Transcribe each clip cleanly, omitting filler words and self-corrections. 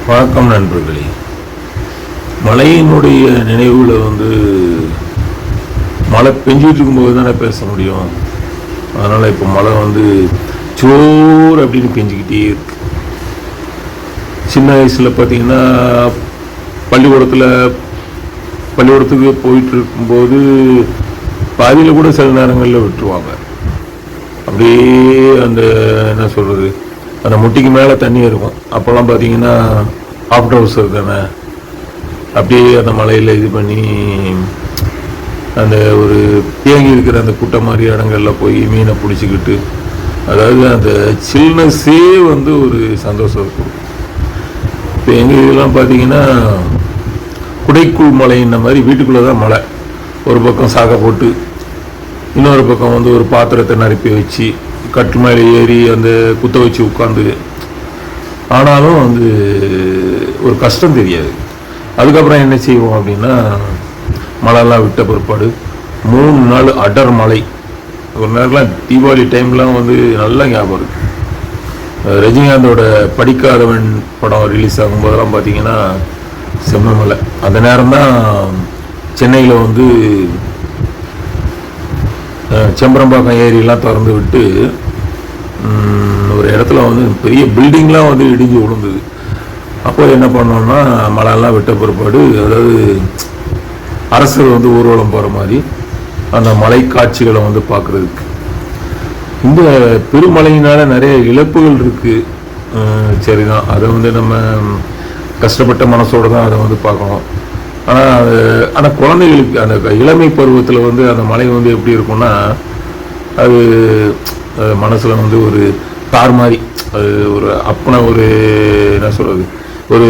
வணக்கம் நண்பர்களே. மழையினுடைய நினைவுகளை மழை பெஞ்சிட்டு இருக்கும்போது தானே பேச முடியும். அதனால் இப்போ மழை சோறு அப்படின்னு பெஞ்சிக்கிட்டே இருக்கு. சின்ன வயசில் பார்த்தீங்கன்னா பள்ளிக்கூடத்துக்கு போயிட்டு இருக்கும்போது பாதியில் கூட சில நேரங்களில் விட்டுருவாங்க. அப்படியே என்ன சொல்கிறது, அந்த முட்டிக்கு மேலே தண்ணி இருக்கும். அப்போல்லாம் பார்த்தீங்கன்னா ஆஃப் ட்ரவுசர் தானே, அப்படியே அந்த மலையில் இது பண்ணி அந்த ஒரு தேங்கி இருக்கிற அந்த குட்டை மாதிரி இடங்களில் போய் மீனை பிடிச்சிக்கிட்டு, அதாவது அந்த சில்னஸே ஒரு சந்தோஷம் இருக்கும். இப்போ எங்கள் இதெல்லாம் பார்த்தீங்கன்னா குடைக்குள் மலைன்ன மாதிரி வீட்டுக்குள்ளே தான் மழை. ஒரு பக்கம் சாக்கை போட்டு, இன்னொரு பக்கம் ஒரு பாத்திரத்தை நிரப்பி வச்சு கட்டு மேலே ஏறி அந்த குத்த வச்சு உட்காந்து, ஆனாலும் ஒரு கஷ்டம் தெரியாது. அதுக்கப்புறம் என்ன செய்வோம் அப்படின்னா, மழைலாம் விட்ட பிற்பாடு 3 நாள் அடர் மழை. ஒரு நேரம்லாம் தீபாவளி டைம்லாம் நல்லா ஞாபகம் இருக்குது. ரஜினிகாந்தோட படிக்காதவன் படம் ரிலீஸ் ஆகும்போதெல்லாம் பார்த்தீங்கன்னா செம்ம மழை. அந்த நேரம்தான் சென்னையில் செம்பரம்பாக்கம் ஏரியெல்லாம் திறந்து விட்டு ஒரு இடத்துல பெரிய பில்டிங்லாம் இடிஞ்சு விழுந்தது. அப்போ என்ன பண்ணோம்னா, மழைலாம் விட்ட பிற்பாடு, அதாவது அரசர் ஊர்வலம் போகிற மாதிரி அந்த மலை காட்சிகளை பார்க்குறதுக்கு. இந்த பெருமழையினால் நிறைய இழப்புகள் இருக்குது. சரிதான், அதை நம்ம கஷ்டப்பட்ட மனசோடு தான் அதை பார்க்கணும். ஆனால் குழந்தைகளுக்கு அந்த இளமை பருவத்தில் அந்த மழை எப்படி இருக்கும்னா, அது மனசில் ஒரு தார் மாதிரி, அது ஒரு அப்பனை என்ன சொல்கிறது, ஒரு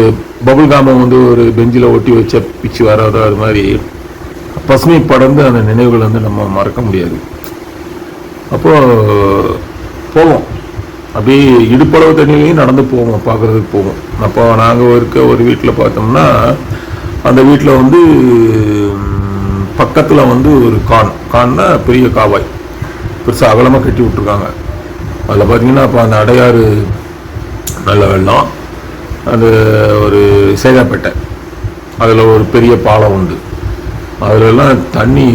பபுள் காமை ஒரு பெஞ்சில் ஒட்டி வச்ச பிச்சு வராதோ அது மாதிரி பசுமை படர்ந்து அந்த நினைவுகள் நம்ம மறக்க முடியாது. அப்போது போவோம், அப்படியே இடுப்பளவு தண்ணியிலையும் நடந்து போவோம், பார்க்குறதுக்கு போவோம். அப்போ நாங்கள் இருக்க ஒரு வீட்டில் பார்த்தோம்னா, அந்த வீட்டில் பக்கத்தில் ஒரு கான்னா பெரிய காவாய் பெருசாக அகலமாக கட்டி விட்ருக்காங்க. அதில் பார்த்தீங்கன்னா அப்போ அந்த அடையாறு நல்ல வெள்ளம், அது ஒரு சேதாப்பேட்டை, அதில் ஒரு பெரிய பாலம் உண்டு. அதிலெல்லாம் தண்ணி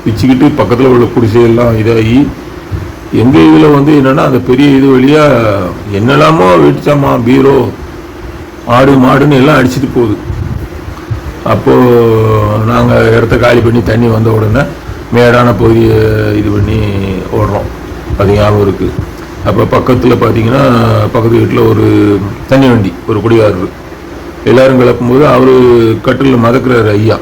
பிச்சுக்கிட்டு பக்கத்தில் உள்ள குடிசையெல்லாம் இதாகி, எங்கள் இதில் என்னென்னா அந்த பெரிய இது வழியாக என்னெல்லாமோ வெடிச்சாமா, பீரோ, ஆடு மாடுன்னு எல்லாம் அடிச்சுட்டு போகுது. அப்போது நாங்கள் இடத்த காலி பண்ணி தண்ணி வந்த உடனே மேடான பகுதியை இது பண்ணி ஓடுறோம். அது ஞாபகம் இருக்குது. அப்போ பக்கத்தில் பார்த்தீங்கன்னா பக்கத்து வீட்டில் ஒரு தண்ணி வண்டி, ஒரு குடிகாரர் எல்லோரும் கிளப்பும்போது அவர் கட்டில் மதக்கிறார் ஐயா.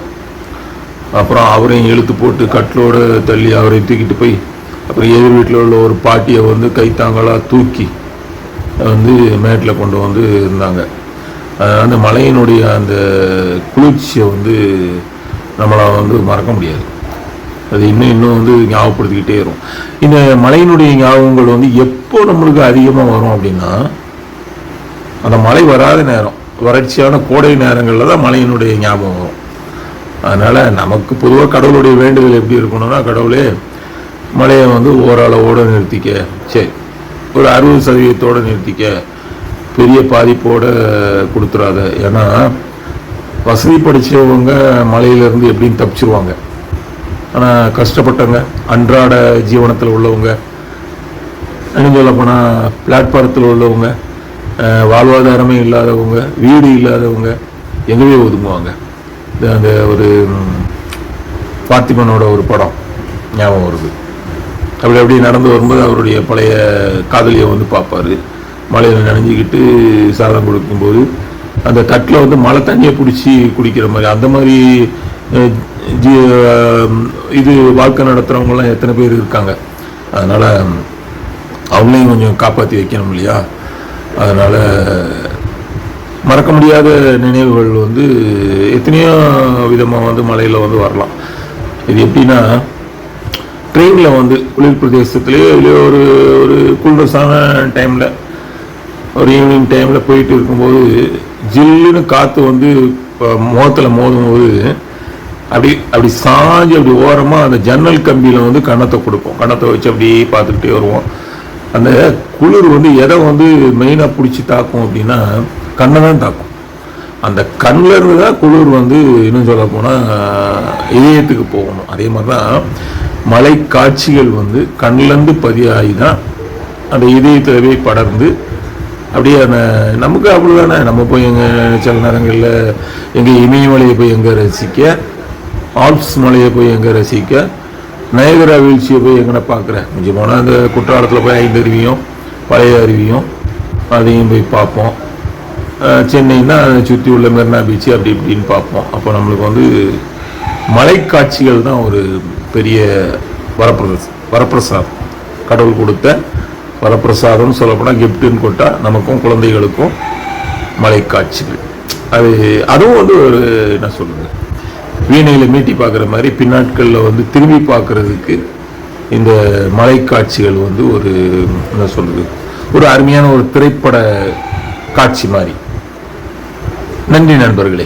அப்புறம் அவரையும் இழுத்து போட்டு கட்டிலோடு தள்ளி அவரையும் தூக்கிட்டு போய், அப்புறம் எதிர் வீட்டில் உள்ள ஒரு பாட்டியை கைத்தாங்களாக தூக்கி மேட்டில் கொண்டு இருந்தாங்க. அந்த மலையினுடைய அந்த குளிர்ச்சியை நம்மளால் மறக்க முடியாது. அது இன்னும் ஞாபகப்படுத்திக்கிட்டே இருக்கும். இந்த மலையினுடைய ஞாபகங்கள் எப்போ நம்மளுக்கு அதிகமாக வரும் அப்படின்னா, அந்த மழை வராத நேரம், வறட்சியான கோடை நேரங்களில் தான் மலையினுடைய ஞாபகம் வரும். அதனால் நமக்கு பொதுவாக கடவுளுடைய வேண்டுதல் எப்படி இருக்கணும்னா, கடவுளே மழையை ஓரளவோடு நிறுத்திக்க, சரி ஒரு 60% நிறுத்திக்க, பெரிய பாதிப்போடு கொடுத்துடாத. ஏன்னா வசதி படித்தவங்க மலையிலேருந்து எப்படின்னு தப்பிச்சிருவாங்க. ஆனால் கஷ்டப்பட்டவங்க, அன்றாட ஜீவனத்தில் உள்ளவங்க, இன்னும் சொல்லப்போனால் பிளாட்ஃபாரத்தில் உள்ளவங்க, வாழ்வாதாரமே இல்லாதவங்க, வீடு இல்லாதவங்க எங்கேயே ஒதுங்குவாங்க. அந்த ஒரு பார்த்திபனோட ஒரு படம் ஞாபகம் வருது. அப்படி நடந்து வரும்போது அவருடைய பழைய காதலியை பார்ப்பார். மழையில் நனைஞ்சிக்கிட்டு சாதம் கொடுக்கும்போது அந்த தட்டில் மழை தண்ணியை பிடிச்சி குடிக்கிற மாதிரி, அந்த மாதிரி இது வாழ்க்கை நடத்துகிறவங்களாம் எத்தனை பேர் இருக்காங்க. அதனால் அவங்களையும் கொஞ்சம் காப்பாற்றி வைக்கணும் இல்லையா. அதனால் மறக்க முடியாத நினைவுகள் எத்தனையோ விதமாக மலையில் வரலாம். இது எப்படின்னா, ட்ரெயினில் குளிர் பிரதேசத்துலேயோ இல்லையோ ஒரு ஒரு குளிர்சான டைமில், ஒரு ஈவினிங் டைமில் போயிட்டு இருக்கும்போது ஜில்லுன்னு காற்று முகத்தில் மோதும்போது அப்படி சாஞ்சு அப்படி ஓரமாக அந்த ஜன்னல் கம்பியில் கன்னத்தை கொடுப்போம். கன்னத்தை வச்சு அப்படியே பார்த்துக்கிட்டே வருவோம். அந்த குளிர் எதை மெயினாக பிடிச்சி தாக்கும் அப்படின்னா, கண்ணை தான் தாக்கும். அந்த கண்ணில் இருந்து தான் குளிர் வந்து இன்னும் சொல்ல போனால் இதயத்துக்கு போகணும். அதே மாதிரி தான் மலை காட்சிகள் வந்து கண்ணிலேருந்து பதியாகி தான் அந்த இதயத்தில் போய் படர்ந்து அப்படியே அந்த நமக்கு அப்படி தானே. நம்ம போய் எங்கள் சில நேரங்களில் எங்கள் இமயமலையை போய் எங்கே ரசிக்க, ஆல்ப்ஸ் மலையை போய் எங்கே ரசிக்க, நயகரா வீழ்ச்சியை போய் எங்கே பார்க்குறேன். கொஞ்சம் போனால் அந்த குற்றாலத்தில் போய் 5 அருவியும் பழைய அருவியும் அதையும் போய் பார்ப்போம். சென்னைன்னா அதை சுற்றி உள்ள மெரினா பீச்சு அப்படி இப்படின்னு பார்ப்போம். அப்போ நம்மளுக்கு வந்து மலைக்காட்சிகள் தான் ஒரு பெரிய வரப்பிரசாதம், கடவுள் கொடுத்த வரப்பிரசாதம்னு சொல்லப்போனால் கிஃப்ட்டுன்னு கொட்டா நமக்கும் குழந்தைகளுக்கும் மலைக்காட்சிகள். அதுவும் வந்து ஒரு என்ன சொல்லுங்க, வீணையில் மீட்டி பார்க்குற மாதிரி பின்னாட்களில் வந்து திரும்பி பார்க்குறதுக்கு இந்த மலைக்காட்சிகள் வந்து ஒரு என்ன சொல்றது, ஒரு அருமையான ஒரு திரைப்பட காட்சி மாதிரி. நன்றி நண்பர்களே.